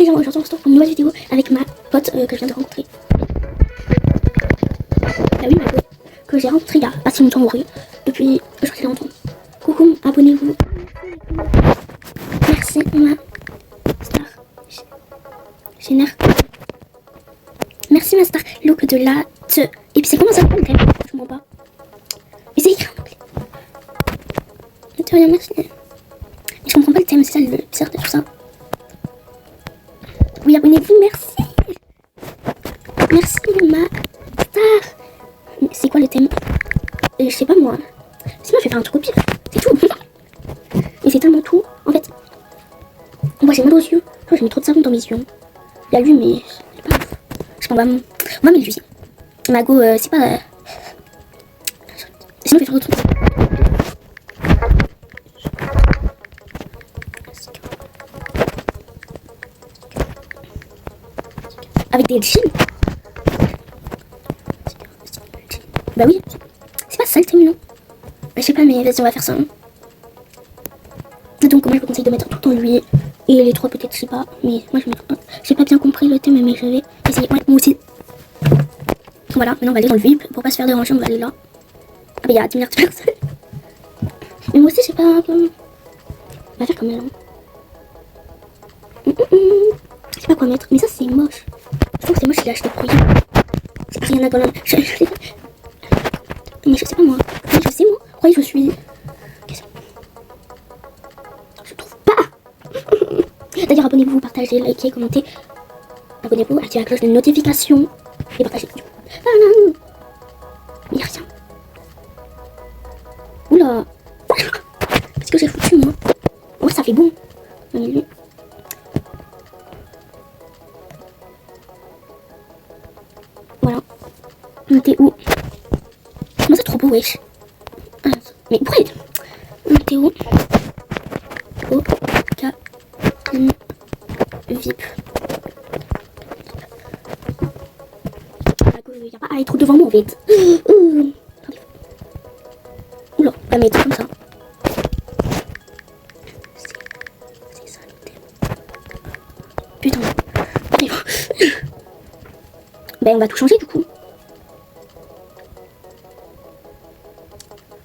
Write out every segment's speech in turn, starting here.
gens, aujourd'hui on se retrouve pour une nouvelle vidéo avec ma pote que je viens de rencontrer. Bah oui, ma pote que j'ai rencontrée il y a pas si longtemps, oui, depuis je crois longtemps. Coucou, abonnez-vous. Merci ma star. Génère. Merci ma star. Look de la te. Et puis c'est comment ça le thème? Je comprends pas. Mais c'est écrit en anglais. De rien, merci. Mais je comprends pas le thème, c'est ça le bizarre de tout ça. Oui, abonnez-vous, merci. Merci ma star. C'est quoi le thème? Je sais pas moi. Sinon je vais faire un truc au pire. C'est tout. Et c'est tellement tout. En fait, moi j'ai mal aux yeux. J'ai mis trop de savon dans mes yeux. Il y a lui mais c'est pas ouf. Je pense on va mettre lui. Mago, c'est pas... Sinon je vais faire d'autres trucs. Avec des jeans. Bah oui. C'est pas ça le thème, non? Bah, je sais pas, mais vas-y, on va faire ça. Hein. Donc moi je vous conseille de mettre tout en lui. Et les trois peut-être, je sais pas. Mais moi je mets tout en... J'ai pas bien compris le thème, mais je vais essayer. Ouais, moi aussi. Voilà, maintenant on va aller dans le VIP. Pour pas se faire déranger, on va aller là. Ah bah il y a 10 milliards de personnes. Mais moi aussi je sais pas... On va faire comme elle. Je sais pas quoi mettre. Mais ça c'est moche. Je trouve que c'est moche, il a acheté pour rien. Rien à dans la... Mais je sais pas moi. Mais je sais moi. Croyez je suis... Je trouve pas. D'ailleurs abonnez-vous, partagez, likez, commentez. Abonnez-vous, activez la cloche de notification. Et partagez. Ah non. Mais y'a rien. Oula. Qu'est-ce que j'ai foutu moi? Oh ça fait bon. Voilà. On était où? Comment c'est trop beau wesh. Ah, mais pourquoi on était où? Au cabine VIP. Il n'y a pas à aller trop devant moi en fait. Oula, on va mettre comme ça. C'est ça le thème. Putain. Ben on va tout changer du coup.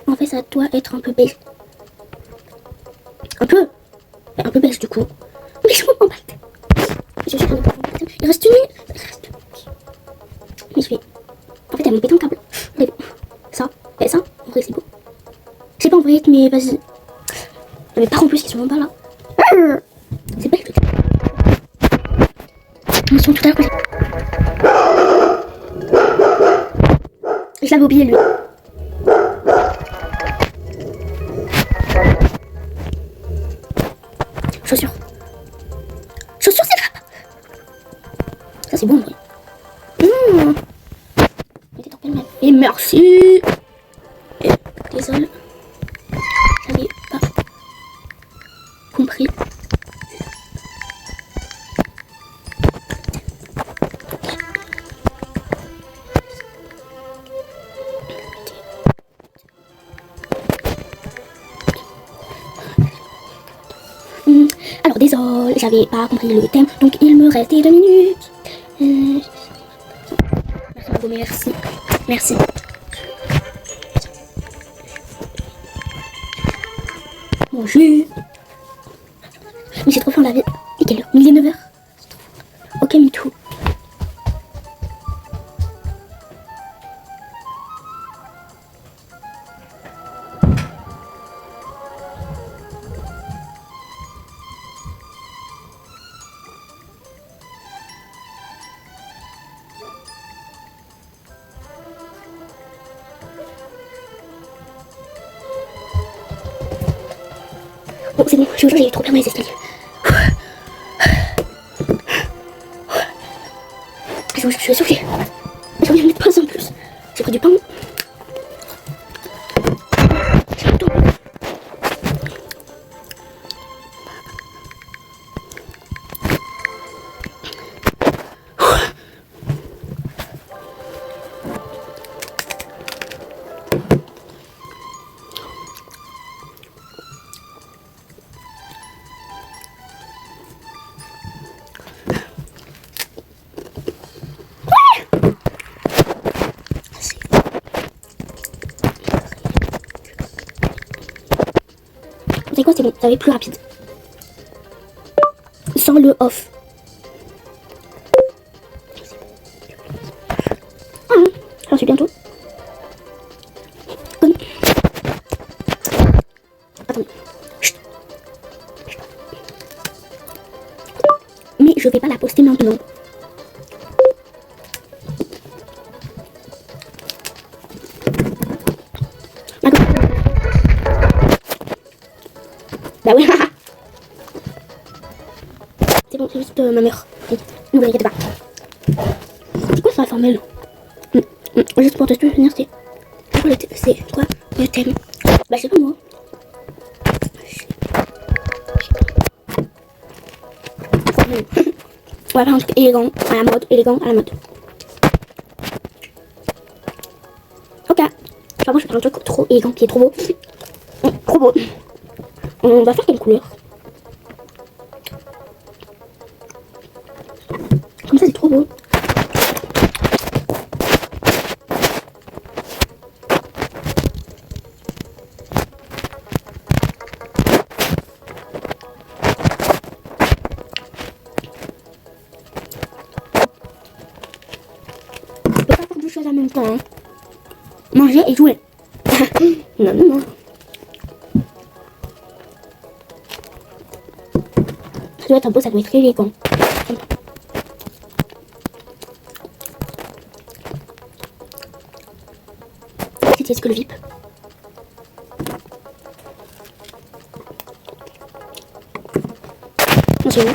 En fait ça doit être un peu beige. Un peu. Ben, un peu beige du coup. Mais je comprends pas le thème. Il reste une minute. Mais je vais... En fait elle m'a pété un câble. Ça. Et ça. En vrai c'est beau. Je sais pas en vrai mais vas-y. Mais par en plus ils sont en bas là. C'est pas le truc. Ils sont tout à l'heure. Je l'avais oublié lui. Chaussures. Chaussures c'est grave. Ça c'est bon oui. Et merci. Et désolé. J'avais pas compris. Alors désolé, j'avais pas compris le thème, donc il me restait 2 minutes. Merci. Merci. Mon jus. Mais j'ai trop faim, on l'avait. Et quelle heure? Il est 9h. Ok, me too. Bon, c'est bon, je vous jure, j'ai eu trop peur dans les escaliers. Je suis essoufflée. J'ai envie de mettre pas en plus. J'ai pris du pain. savez quoi, c'est bon, ça va être plus rapide. Sans le off. Ah, j'en suis bientôt. Attendez. Chut. Mais je vais pas la poster maintenant. Bah oui, c'est bon, c'est juste ma mère. Ne vous inquiétez pas. C'est quoi ça, la formule? Juste pour te souvenir, c'est quoi le thème? Bah, je sais pas moi. On va faire un truc élégant à la mode, Ok. Enfin, moi, je vais faire un truc trop élégant qui est trop beau. Trop beau. On va faire quelle couleur? Comme ça, c'est trop beau. On peut pas faire deux choses en même temps. Hein. Manger et jouer. Non, non, non. Ça doit être beau, ça doit être élégant. C'est ce que le VIP. Non, c'est bon.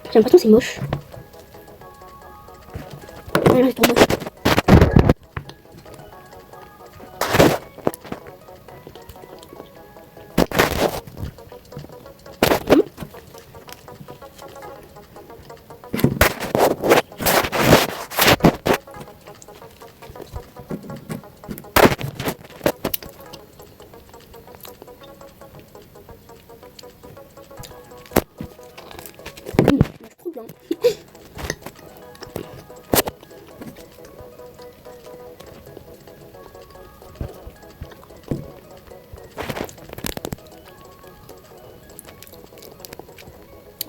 J'ai l'impression que c'est moche. Ouais, non, c'est trop moche. Trop blanc.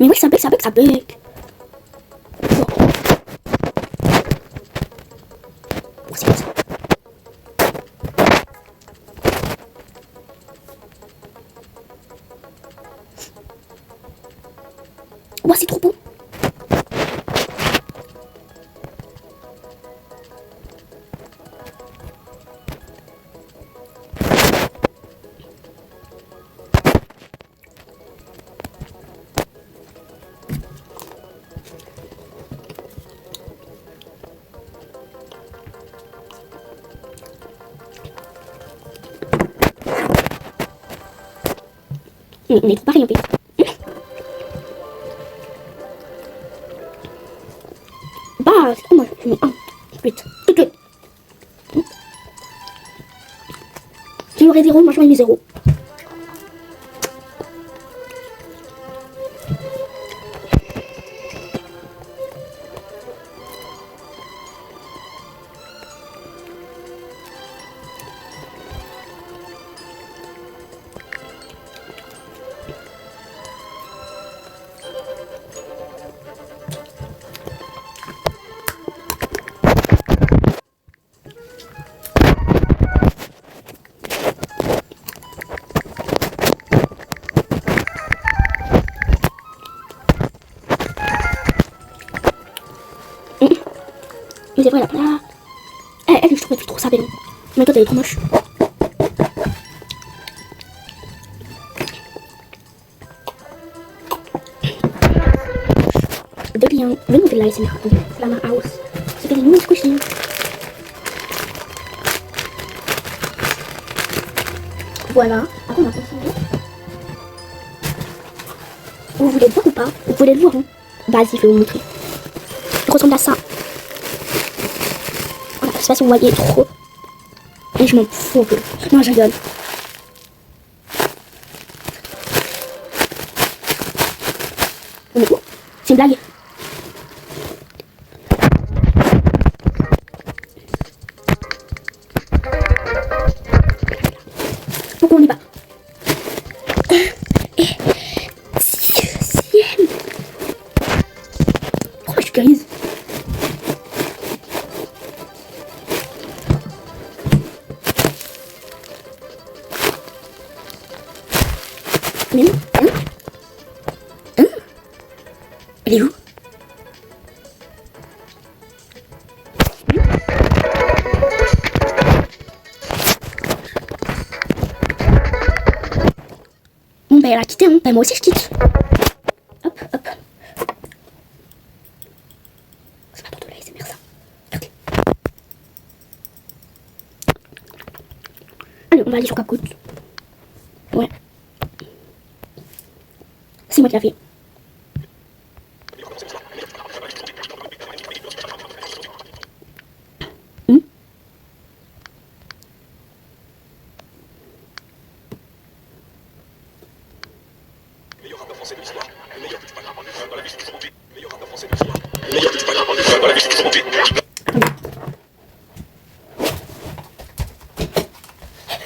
Mais oui, ça bug, ça bug, ça bug. Oh, c'est quoi ça? Oh, c'est trop beau. On est trop pareil en fait. Bah, c'est pas moi, je mets un. Vite, tout de suite. Si j'aurais 0, moi je mets 0. Mais c'est vrai, la plat. Elle, je trouvais trop ça belle. Mais toi, t'es trop moche. De rien. Venez, on fait de la SMR. C'est la main house. C'est des nouveaux squishy. Voilà. Après, on va continuer. Vous voulez le voir ou pas? Vous pouvez le voir. Hein. Vas-y, je vais vous montrer. Il ressemble à ça. Voilà, je sais pas si vous voyez trop. Et je m'en fous un peu. Non, je rigole. On est où? C'est une blague. guys. Mais non, elle est où? Bon bah elle a quitté, hein. Bah moi aussi je quitte. Hop, hop. C'est pas pour de l'ASMR ça. Regardez. Allez, on va aller sur Capcom. Ouais. C'est moi qui l'ai fait.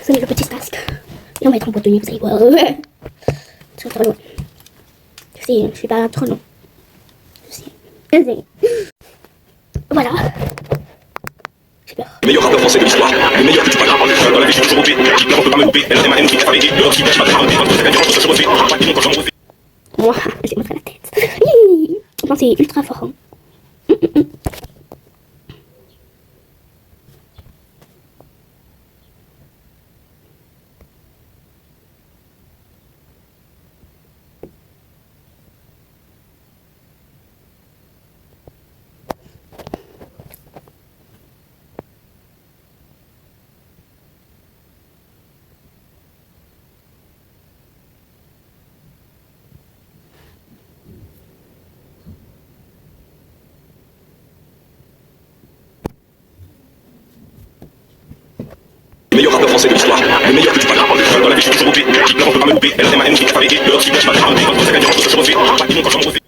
Vous avez le petit casque. Et on va être en boîte de nuit, vous allez voir. C'est trop long. Je suis pas trop long. Voilà. J'ai peur. Le meilleur rappeur français de l'histoire, le meilleur que tu parles dans la vie, je suis toujours motivé. La vente peut pas me louper, elle aime qui est travaillée. Le hors-ci, je m'attends à un débat, je se refais. Pas dis-moi quand j'en refais. Moi, j'ai montré la tête. Je pense que c'est ultra fort. Le meilleur rappeur français de l'histoire, le meilleur que tu parles dans la vie, je suis toujours motivé. La vente peut pas me louper, elle aime qui est travaillée. Le hors-ci, je m'attends à un débat, je se refais. Pas dis-moi quand j'en refais.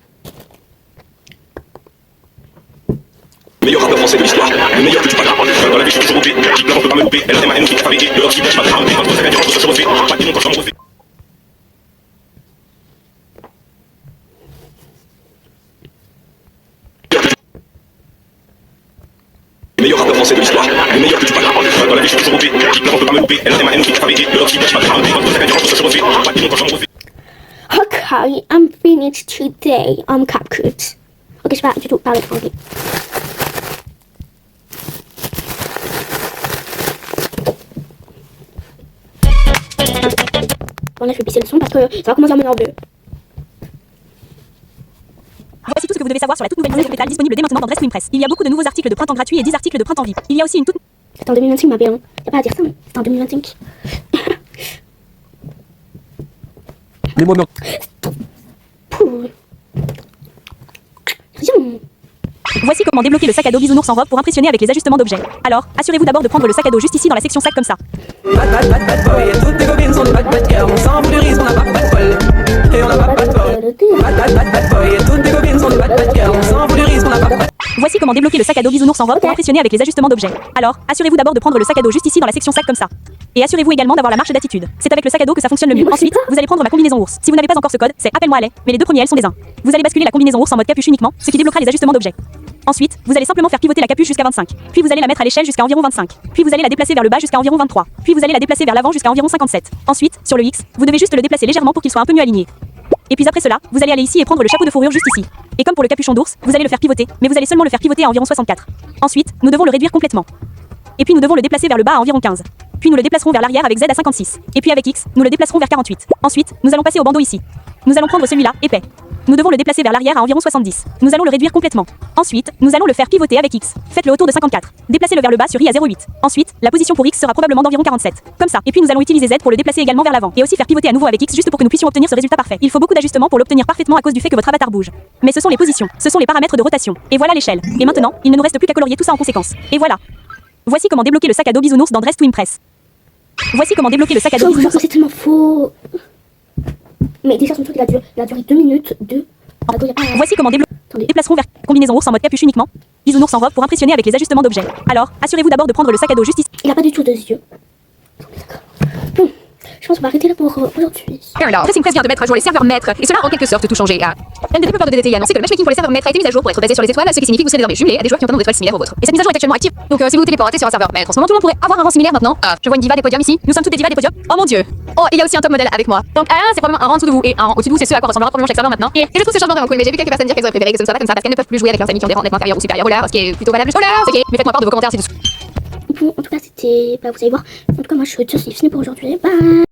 Le meilleur rappeur français de l'histoire, le meilleur que tu parles dans la vie, je suis toujours motivé. La vente peut pas me louper, elle aime qui est travaillée. Le hors-ci, je m'attends à un débat, je se refais. Pas dis-moi quand j'en refais. Le meilleur rappeur français de l'histoire, le meilleur que tu parles dans la vie, je suis toujours motivé. La vente peut pas me louper, elle aime qui est travaillée. Le hors-ci, je m'attends à un débat, je se refais. Pas dis-moi quand j'en refais. Okay, I'm finished today. I'm CapCut. Ok, je vais pas du tout parler anglais. Bon là je vais baisser le son parce que ça va commencer à m'énerver. Voici tout ce que vous devez savoir sur la toute nouvelle newsletter disponible dès maintenant dans Dress to Impress. Il y a beaucoup de nouveaux articles de printemps gratuits et 10 articles de printemps VIP. Il y a aussi une toute... C'est en 2025 ma belle. Y'a pas à dire ça, mais c'est en 2025. Les mots Pouh. Rien. Voici comment débloquer le sac à dos bisounours en robe pour impressionner avec les ajustements d'objets. Alors, assurez-vous d'abord de prendre le sac à dos juste ici dans la section sac comme ça. Bad boy, et toutes tes copines sont des bad girls. On s'en fout du risque, on n'a pas de bol. Et on n'a pas de bol. Bad boy, et toutes tes copines sont des bad girls. On s'en fout du risque, on n'a pas de bol. Voici comment débloquer le sac à dos bisounours en robe pour impressionner avec les ajustements d'objets. Alors, assurez-vous d'abord de prendre le sac à dos juste ici dans la section sac comme ça. Et assurez-vous également d'avoir la marche d'attitude. C'est avec le sac à dos que ça fonctionne le mieux. Ensuite, vous allez prendre ma combinaison ours. Si vous n'avez pas encore ce code, c'est appelle-moi Allais, mais les deux premiers L sont des 1. Vous allez basculer la combinaison ours en mode capuche uniquement, ce qui débloquera les ajustements d'objets. Ensuite, vous allez simplement faire pivoter la capuche jusqu'à 25. Puis vous allez la mettre à l'échelle jusqu'à environ 25. Puis vous allez la déplacer vers le bas jusqu'à environ 23. Puis vous allez la déplacer vers l'avant jusqu'à environ 57. Ensuite, sur le X, vous devez juste le déplacer légèrement pour qu'il soit un peu mieux aligné. Et puis après cela, vous allez aller ici et prendre le chapeau de fourrure juste ici. Et comme pour le capuchon d'ours, vous allez le faire pivoter, mais vous allez seulement le faire pivoter à environ 64. Ensuite, nous devons le réduire complètement. Et puis nous devons le déplacer vers le bas à environ 15. Puis nous le déplacerons vers l'arrière avec Z à 56. Et puis avec X, nous le déplacerons vers 48. Ensuite, nous allons passer au bandeau ici. Nous allons prendre celui-là, épais. Nous devons le déplacer vers l'arrière à environ 70. Nous allons le réduire complètement. Ensuite, nous allons le faire pivoter avec X. Faites-le autour de 54. Déplacez-le vers le bas sur I à 0,8. Ensuite, la position pour X sera probablement d'environ 47. Comme ça. Et puis nous allons utiliser Z pour le déplacer également vers l'avant. Et aussi faire pivoter à nouveau avec X juste pour que nous puissions obtenir ce résultat parfait. Il faut beaucoup d'ajustements pour l'obtenir parfaitement à cause du fait que votre avatar bouge. Mais ce sont les positions, ce sont les paramètres de rotation. Et voilà l'échelle. Et maintenant, il ne nous reste plus qu'à colorier tout ça en conséquence. Et voilà. Voici comment débloquer le sac à dos bisounours dans Dress to Impress. Voici comment débloquer le sac à dos bisounours. C'est tellement faux. Mais déjà, son truc, il a duré 2 minutes. Voici comment débloquer. Déplacerons vers combinaison ours en mode capuche uniquement. Bisounours en robe pour impressionner avec les ajustements d'objets. Alors, assurez-vous d'abord de prendre le sac à dos juste ici. Il a pas du tout 2 yeux. D'accord. Bon, je pense qu'on va arrêter là pour aujourd'hui. Alors, Pressing Press vient de mettre à jour les serveurs maîtres, et cela a en quelque sorte tout changé. L'un des développeurs de DDTI a annoncé que le matchmaking pour les serveurs maîtres a été mis à jour pour être basé sur les étoiles, ce qui signifie que vous serez désormais jumelé à des joueurs qui ont un nombre d'étoiles similaire au vôtre. Et cette mise à jour est actuellement active. Donc, si vous téléportez sur un serveur maître, en ce moment tout le monde pourrait avoir un rang similaire maintenant. Je vois une diva des podiums ici. Nous sommes toutes des divas des podiums. Oh mon dieu. Oh, il y a aussi un top modèle avec moi. Donc, c'est probablement un rang en dessous de vous, et un rang au-dessus de vous, c'est ce à quoi ressemblera probablement chaque serveur maintenant. Et je trouve ce changement vraiment cool, mais j'ai vu quelques personnes dire qu'elles auraient préféré que ce ne soit pas comme ça parce qu'elles ne peuvent plus jouer avec leurs amis qui ont des rangs nettement inférieurs ou supérieurs au leur, ce qui est plutôt valable jusqu'au leur. Mais faites-moi part de vos commentaires ci-dessous. Bon, en tout cas, c'était. Bah, vous allez voir. En tout cas, moi, je suis fini pour aujourd'hui. Bye!